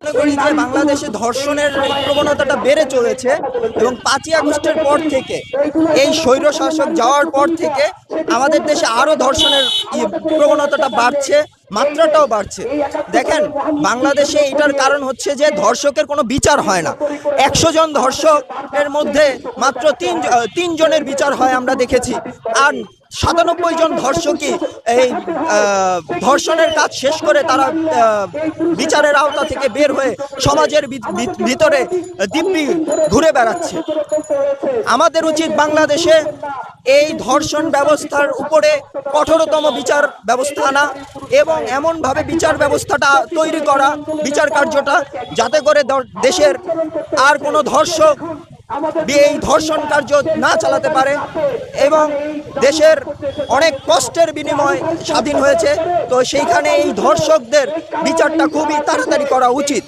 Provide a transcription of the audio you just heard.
মনে করি যে বাংলাদেশে ধর্ষণের প্রবণতাটা বেড়ে চলেছে এবং 5ই আগস্টের পর থেকে এই স্বৈরশাসক যাওয়ার পর থেকে আমাদের দেশে আরও ধর্ষণের প্রবণতাটা বাড়ছে, মাত্রাটাও বাড়ছে। দেখেন, বাংলাদেশে এটার কারণ হচ্ছে যে ধর্ষকের কোনো বিচার হয় না। 100 জন ধর্ষকের মধ্যে মাত্র তিন জনের বিচার হয় আমরা দেখেছি। আর 97 জন ধর্ষকই এই ধর্ষণের কাজ শেষ করে তারা বিচারের আওতা থেকে বের হয়ে সমাজের ভিতরে দিব্যি ঘুরে বেড়াচ্ছে। আমাদের উচিত বাংলাদেশে এই ধর্ষণ ব্যবস্থার উপরে কঠোরতম বিচার ব্যবস্থা আনা এবং এমনভাবে বিচার ব্যবস্থাটা তৈরি করা, বিচার কার্যটা, যাতে করে দেশের আর কোনো ধর্ষক এই ধর্ষণ কার্য না চালাতে পারে। এবং দেশের অনেক কষ্টের বিনিময়ে স্বাধীন হয়েছে, তো সেইখানে এই ধর্ষকদের বিচারটা খুবই তাড়াতাড়ি করা উচিত।